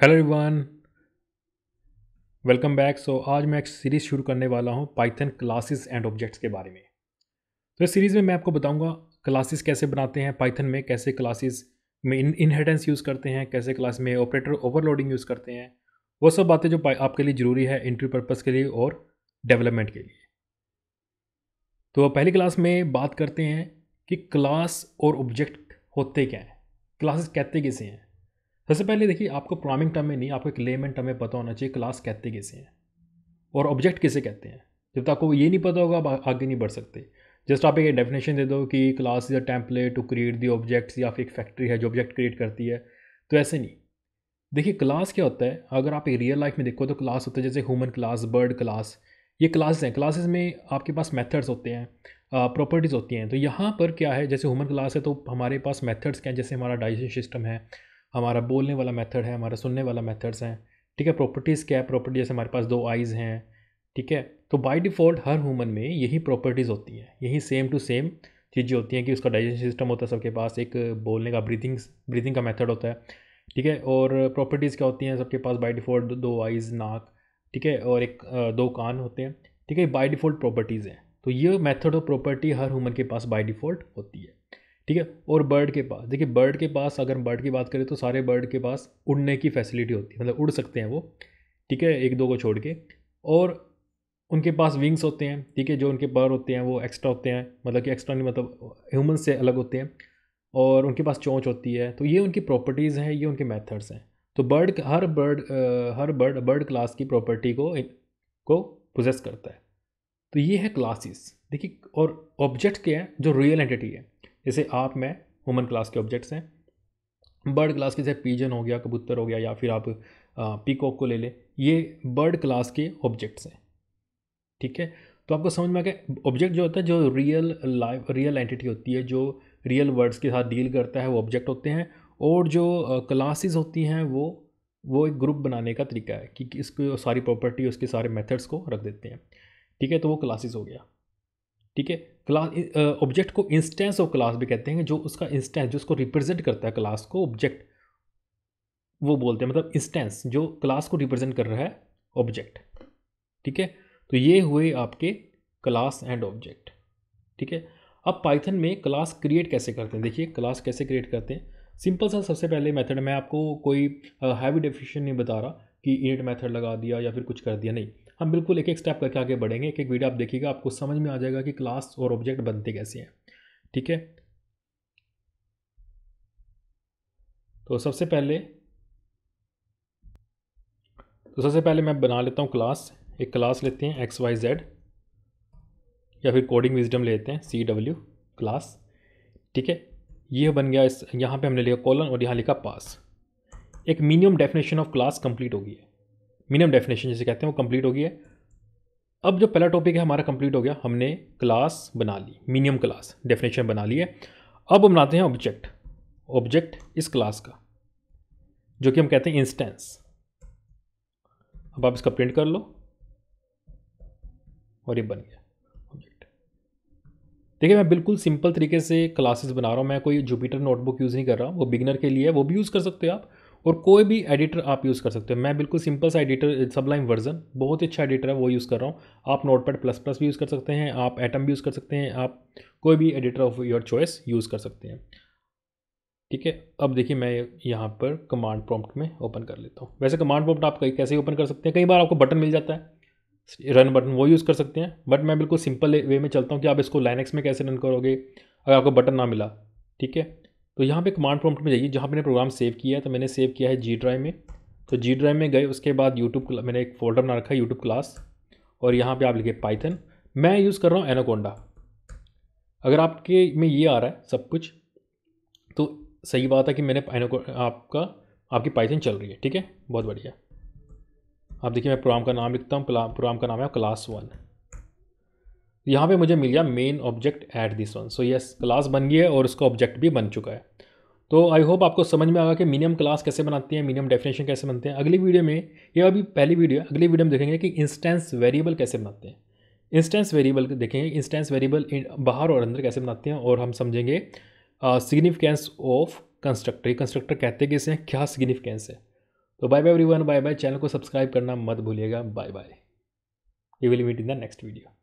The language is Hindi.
Hello everyone, welcome back. आज मैं एक सीरीज़ शुरू करने वाला हूँ पाइथन क्लासेस एंड ऑब्जेक्ट्स के बारे में। तो इस सीरीज़ में मैं आपको बताऊँगा क्लासेस कैसे बनाते हैं पाइथन में, कैसे क्लासेस में इनहेरिटेंस यूज़ करते हैं, कैसे क्लास में ऑपरेटर ओवरलोडिंग यूज़ करते हैं। वो सब बातें जो आपके लिए ज़रूरी है इंटरव्यू पर्पज़ के लिए और डेवलपमेंट के लिए। तो पहली क्लास में बात करते हैं कि क्लास और ऑब्जेक्ट होते क्या हैं, क्लासेस कहते किसे हैं। सबसे पहले देखिए, आपको प्रोग्रामिंग टर्म में नहीं, आपको एक लेमन टर्म में पता होना चाहिए क्लास कहते किसे हैं और ऑब्जेक्ट किसे कहते हैं। जब तक आपको ये नहीं पता होगा आप आगे नहीं बढ़ सकते। जस्ट आप एक डेफिनेशन दे दो कि class is a template to create the objects, या फिर एक फैक्ट्री है जो ऑब्जेक्ट क्रिएट करती है, तो ऐसे नहीं। देखिए क्लास क्या होता है, अगर आप एक रियल लाइफ में देखो तो क्लास होता है जैसे ह्यूमन क्लास, बर्ड क्लास, ये क्लासेस हैं। क्लासेस में आपके पास मेथड्स होते हैं, प्रॉपर्टीज़ होती हैं। तो यहाँ पर क्या है, जैसे ह्यूमन क्लास है तो हमारे पास मेथड्स क्या हैं, जैसे हमारा डाइजेशन सिस्टम है, हमारा बोलने वाला मेथड है, हमारा सुनने वाला मेथड्स हैं। ठीक है, प्रॉपर्टीज़ क्या है, प्रॉपर्टी जैसे हमारे पास दो आइज़ हैं। ठीक है, तो बाय डिफ़ॉल्ट हर ह्यूमन में यही प्रॉपर्टीज़ होती हैं, यही सेम टू सेम चीज़ें होती हैं कि उसका डाइजेशन सिस्टम होता है सबके पास, एक बोलने का ब्रीथिंग का मेथड होता है। ठीक है, और प्रॉपर्टीज़ क्या होती हैं सबके पास बाय डिफ़ॉल्ट, दो आइज़, नाक, ठीक है, और एक दो कान होते हैं। ठीक है, बाय डिफ़ॉल्ट प्रॉपर्टीज़ हैं। तो ये मेथड और प्रॉपर्टी हर ह्यूमन के पास बाय डिफ़ॉल्ट होती है। ठीक है, और बर्ड के पास, देखिए बर्ड के पास, अगर बर्ड की बात करें तो सारे बर्ड के पास उड़ने की फैसिलिटी होती है, मतलब उड़ सकते हैं वो। ठीक है, एक दो को छोड़ के। और उनके पास विंग्स होते हैं। ठीक है, जो उनके पर होते हैं वो एक्स्ट्रा होते हैं, मतलब कि एक्स्ट्रा नहीं, मतलब ह्यूमन से अलग होते हैं। और उनके पास चोंच होती है। तो ये उनकी प्रॉपर्टीज़ हैं, ये उनके मेथड्स हैं। तो बर्ड क्लास की प्रॉपर्टी को पोजेस करता है। तो ये है क्लासेस। देखिए, और ऑब्जेक्ट क्या है, जो रियल एंटिटी है। जैसे आप, मैं, ह्यूमन क्लास के ऑब्जेक्ट्स हैं। बर्ड क्लास के जैसे पिजन हो गया, कबूतर हो गया, या फिर आप पीकॉक को ले लें, ये बर्ड क्लास के ऑब्जेक्ट्स हैं। ठीक है, तो आपको समझ में आ गया। ऑब्जेक्ट जो होता है, जो रियल एंटिटी होती है, जो रियल वर्ड्स के साथ डील करता है, वो ऑब्जेक्ट होते हैं। और जो क्लासेस होती हैं वो एक ग्रुप बनाने का तरीका है कि इसको सारी प्रॉपर्टी, उसके सारे मेथड्स को रख देते हैं। ठीक है, तो वो क्लासेस हो गया। ठीक है, क्लास ऑब्जेक्ट को इंस्टेंस ऑफ क्लास भी कहते हैं, जो उसका इंस्टेंस, जो उसको रिप्रेजेंट करता है क्लास को, ऑब्जेक्ट वो बोलते हैं, मतलब इंस्टेंस जो क्लास को रिप्रेजेंट कर रहा है, ऑब्जेक्ट। ठीक है, तो ये हुए आपके क्लास एंड ऑब्जेक्ट। ठीक है, अब पाइथन में क्लास क्रिएट कैसे करते हैं। देखिए क्लास कैसे क्रिएट करते हैं, सिंपल सा। सबसे पहले मेथड, मैं आपको कोई हैवी डेफिनेशन नहीं बता रहा कि इनिट मेथड लगा दिया या फिर कुछ कर दिया, नहीं। हम बिल्कुल एक एक स्टेप करके आगे बढ़ेंगे, एक एक वीडियो आप देखिएगा, आपको समझ में आ जाएगा कि क्लास और ऑब्जेक्ट बनते कैसे हैं। ठीक है, तो सबसे पहले मैं बना लेता हूँ क्लास। एक क्लास लेते हैं XYZ, या फिर कोडिंग विजडम लेते हैं CW क्लास। ठीक है, ये बन गया। इस यहाँ पे हमने लिखा कॉलन और यहाँ लिखा पास। एक minimum definition of class complete हो गई है। मिनिमम डेफिनेशन जिसे कहते हैं वो कंप्लीट हो गई है। अब जो पहला टॉपिक है हमारा कंप्लीट हो गया, हमने क्लास बना ली, मिनिमम क्लास डेफिनेशन बना ली है। अब हम बनाते हैं ऑब्जेक्ट। ऑब्जेक्ट इस क्लास का, जो कि हम कहते हैं इंस्टेंस। अब आप इसका प्रिंट कर लो और ये बन गया ऑब्जेक्ट। देखिए, मैं बिल्कुल सिंपल तरीके से क्लासेस बना रहा हूँ, मैं कोई जुपिटर नोटबुक यूज़ नहीं कर रहा हूँ। वो बिगिनर के लिए है, वो भी यूज़ कर सकते हो आप, और कोई भी एडिटर आप यूज़ कर सकते हो। मैं बिल्कुल सिंपल सा एडिटर, सबलाइम वर्जन बहुत ही अच्छा एडिटर है, वो यूज़ कर रहा हूँ। आप नोटपैड प्लस प्लस भी यूज़ कर सकते हैं, आप एटम भी यूज़ कर सकते हैं, आप कोई भी editor of your choice use कर सकते हैं। ठीक है, अब देखिए मैं यहाँ पर कमांड प्रॉम्प्ट में ओपन कर लेता हूँ। वैसे कमांड प्रॉम्प्ट आप कैसे ओपन कर सकते हैं, कई बार आपको बटन मिल जाता है, रन बटन, वो यूज़ कर सकते हैं। बट मैं बिल्कुल सिंपल वे में चलता हूँ कि आप इसको लाइनक्स में कैसे रन करोगे अगर आपको बटन ना मिला। ठीक है, तो यहाँ पे कमांड प्रॉम्प्ट में जाइए, जहाँ मैंने प्रोग्राम सेव किया है। तो मैंने सेव किया है जी ड्राइव में। तो जी ड्राइव में गए, उसके बाद यूट्यूब, मैंने एक फोल्डर बना रखा है यूट्यूब क्लास, और यहाँ पे आप लिखिए पाइथन। मैं यूज़ कर रहा हूँ एनाकोंडा। अगर आपके में ये आ रहा है सब कुछ, तो सही बात है कि मैंने आपकी पाइथन चल रही है। ठीक है, बहुत बढ़िया। आप देखिए, मैं प्रोग्राम का नाम लिखता हूँ, प्रोग्राम का नाम है क्लास 1। यहाँ पे मुझे मिल गया main object add this one. So yes, class बन गई है और उसका ऑब्जेक्ट भी बन चुका है। तो आई होप आपको समझ में आएगा कि मिनिमम क्लास कैसे बनाती है, मिनिमम डेफिनेशन कैसे बनते हैं। अगली वीडियो में, ये अभी पहली वीडियो है, अगली वीडियो में देखेंगे कि इंस्टेंस वेरिएबल कैसे बनाते हैं। इंस्टेंस वेरिएबल देखेंगे, इंस्टेंस वेरिएबल बाहर और अंदर कैसे बनाते हैं, और हम समझेंगे सिग्निफिकेंस ऑफ कंस्ट्रक्टर। ये कंस्ट्रक्टर कहते कैसे हैं, क्या सिग्निफिकेंस है। तो bye bye everyone, bye bye. Channel को सब्सक्राइब करना मत भूलिएगा। Bye bye. We will meet in the next video.